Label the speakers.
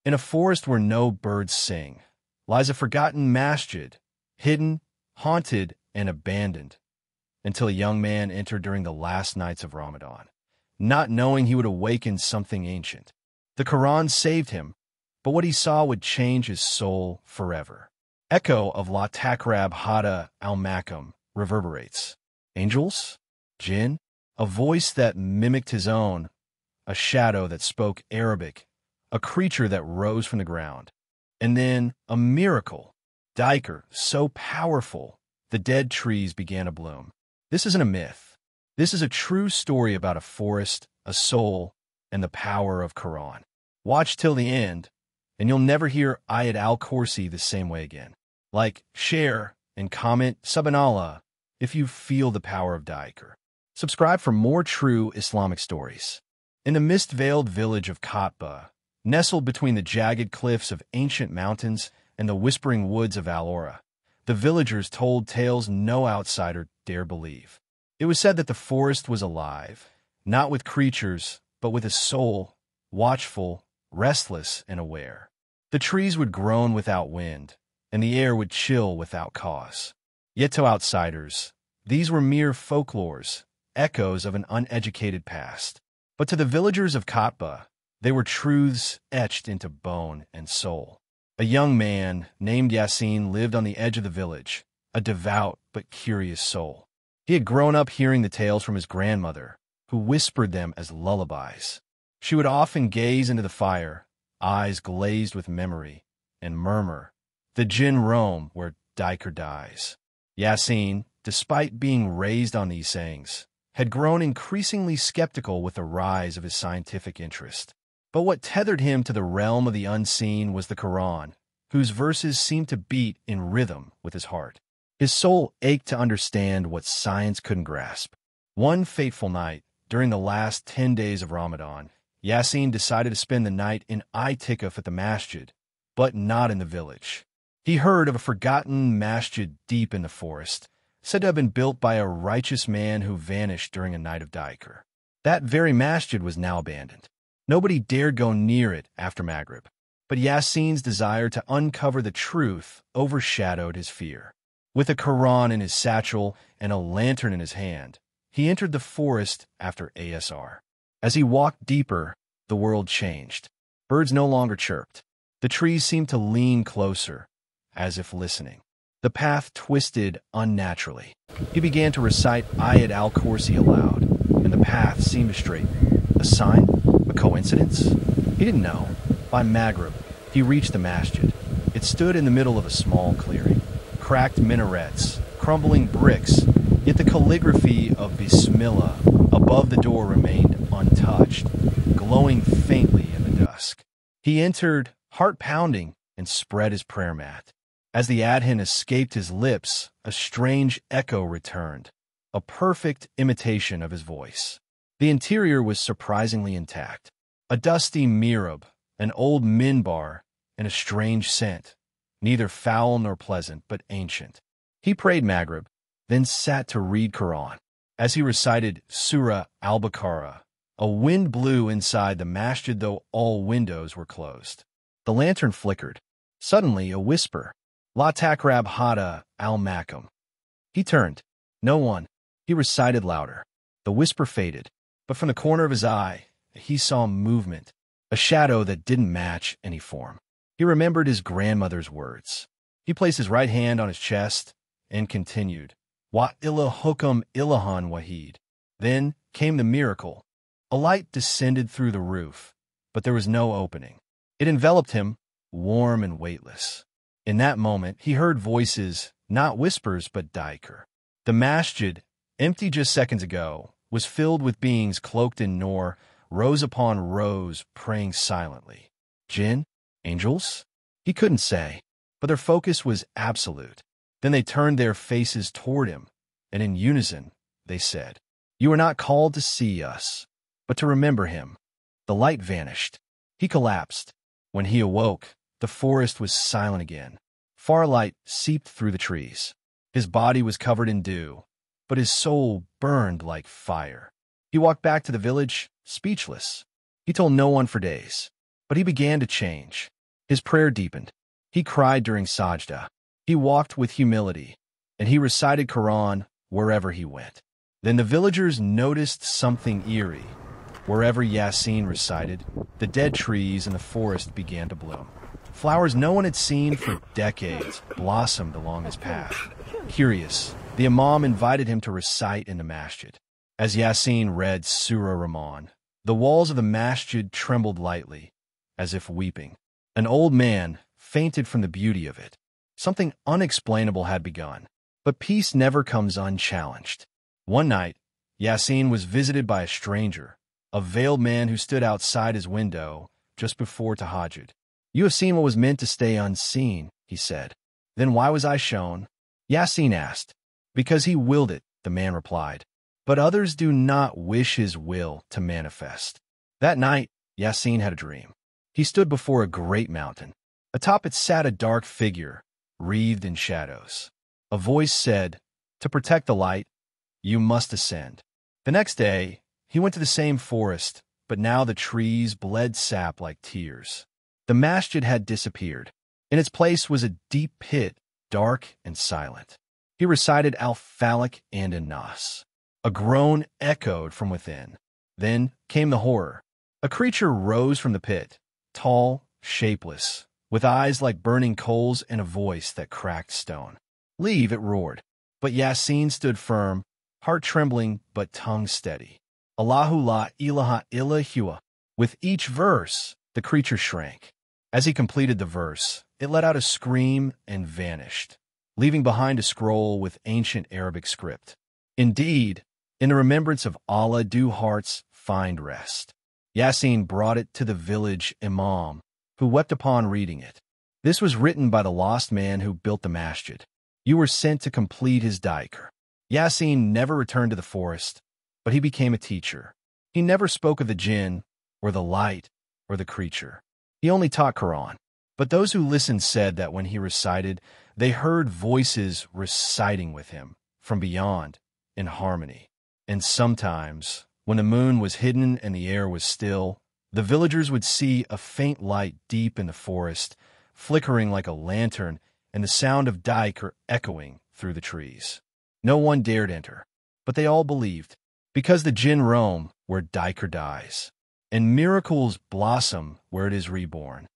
Speaker 1: In a forest where no birds sing lies a forgotten masjid, hidden, haunted, and abandoned, until a young man entered during the last nights of Ramadan, not knowing he would awaken something ancient. The Quran saved him, but what he saw would change his soul forever. Echo of La Takrab Hada al-Makam reverberates. Angels? Jinn? A voice that mimicked his own, a shadow that spoke Arabic, a creature that rose from the ground. And then a miracle, dhikr, so powerful, the dead trees began to bloom. This isn't a myth. This is a true story about a forest, a soul, and the power of Qur'an. Watch till the end, and you'll never hear ayatalkursi the same way again. Like, share, and comment subhanallah if you feel the power of dhikr. Subscribe for more true Islamic stories. In the mist-veiled village of Katba, nestled between the jagged cliffs of ancient mountains and the whispering woods of Al-Ora, the villagers told tales no outsider dare believe. It was said that the forest was alive, not with creatures, but with a soul, watchful, restless, and aware. The trees would groan without wind, and the air would chill without cause. Yet to outsiders, these were mere folklores, echoes of an uneducated past. But to the villagers of Katba, they were truths etched into bone and soul. A young man named Yasin lived on the edge of the village, a devout but curious soul. He had grown up hearing the tales from his grandmother, who whispered them as lullabies. She would often gaze into the fire, eyes glazed with memory, and murmur, "The jinn roam where dhikr dies." Yasin, despite being raised on these sayings, had grown increasingly skeptical with the rise of his scientific interest. But what tethered him to the realm of the unseen was the Quran, whose verses seemed to beat in rhythm with his heart. His soul ached to understand what science couldn't grasp. One fateful night, during the last 10 days of Ramadan, Yasin decided to spend the night in itikaf at the masjid, but not in the village. He heard of a forgotten masjid deep in the forest, said to have been built by a righteous man who vanished during a night of dhikr. That very masjid was now abandoned. Nobody dared go near it after Maghrib, but Yasin's desire to uncover the truth overshadowed his fear. With a Quran in his satchel and a lantern in his hand, he entered the forest after Asr. As he walked deeper, the world changed. Birds no longer chirped. The trees seemed to lean closer, as if listening. The path twisted unnaturally. He began to recite ayatalkursi aloud, and the path seemed to straighten. A sign? A coincidence? He didn't know. By Maghrib, he reached the masjid. It stood in the middle of a small clearing. Cracked minarets, crumbling bricks, yet the calligraphy of Bismillah above the door remained untouched, glowing faintly in the dusk. He entered, heart pounding, and spread his prayer mat. As the adhan escaped his lips, a strange echo returned, a perfect imitation of his voice. The interior was surprisingly intact. A dusty mihrab, an old minbar, and a strange scent, neither foul nor pleasant, but ancient. He prayed Maghrib, then sat to read Qur'an. As he recited Surah al-Baqarah, a wind blew inside the masjid, though all windows were closed. The lantern flickered. Suddenly, a whisper, La takrab hada al-Makam. He turned. No one. He recited louder. The whisper faded, but from the corner of his eye, he saw movement, a shadow that didn't match any form. He remembered his grandmother's words. He placed his right hand on his chest and continued, Wa ilahukum ilahan wahid. Then came the miracle. A light descended through the roof, but there was no opening. It enveloped him, warm and weightless. In that moment, he heard voices, not whispers, but dhikr. The masjid, empty just seconds ago, was filled with beings cloaked in nur, rows upon rows, praying silently. Jinn? Angels? He couldn't say, but their focus was absolute. Then they turned their faces toward him, and in unison, they said, You are not called to see us, but to remember him. The light vanished. He collapsed. When he awoke, the forest was silent again. Far light seeped through the trees. His body was covered in dew, but his soul burned like fire. He walked back to the village, speechless. He told no one for days, but he began to change. His prayer deepened. He cried during sajda. He walked with humility, and he recited Quran wherever he went. Then the villagers noticed something eerie. Wherever Yasin recited, the dead trees in the forest began to bloom. Flowers no one had seen for decades blossomed along his path. Curious, the imam invited him to recite in the masjid. As Yasin read Surah Rahman, the walls of the masjid trembled lightly, as if weeping. An old man fainted from the beauty of it. Something unexplainable had begun, but peace never comes unchallenged. One night, Yasin was visited by a stranger, a veiled man who stood outside his window just before Tahajjud. "You have seen what was meant to stay unseen," he said. "Then why was I shown?" Yasin asked. "Because he willed it," the man replied. "But others do not wish his will to manifest." That night, Yasin had a dream. He stood before a great mountain. Atop it sat a dark figure, wreathed in shadows. A voice said, "To protect the light, you must ascend." The next day, he went to the same forest, but now the trees bled sap like tears. The masjid had disappeared. In its place was a deep pit, dark and silent. He recited Al-Falaq and An-Nas. A groan echoed from within. Then came the horror. A creature rose from the pit, tall, shapeless, with eyes like burning coals and a voice that cracked stone. "Leave," it roared. But Yasin stood firm, heart trembling but tongue steady. "Allahu la ilaha illa huwa." With each verse, the creature shrank. As he completed the verse, it let out a scream and vanished, leaving behind a scroll with ancient Arabic script. Indeed, in the remembrance of Allah do hearts find rest. Yasin brought it to the village imam, who wept upon reading it. This was written by the lost man who built the masjid. You were sent to complete his dhikr. Yasin never returned to the forest, but he became a teacher. He never spoke of the jinn, or the light, or the creature. He only taught Quran. But those who listened said that when he recited, they heard voices reciting with him from beyond in harmony. And sometimes, when the moon was hidden and the air was still, the villagers would see a faint light deep in the forest, flickering like a lantern, and the sound of dhikr echoing through the trees. No one dared enter, but they all believed, because the jinn roam where dhikr dies, and miracles blossom where it is reborn.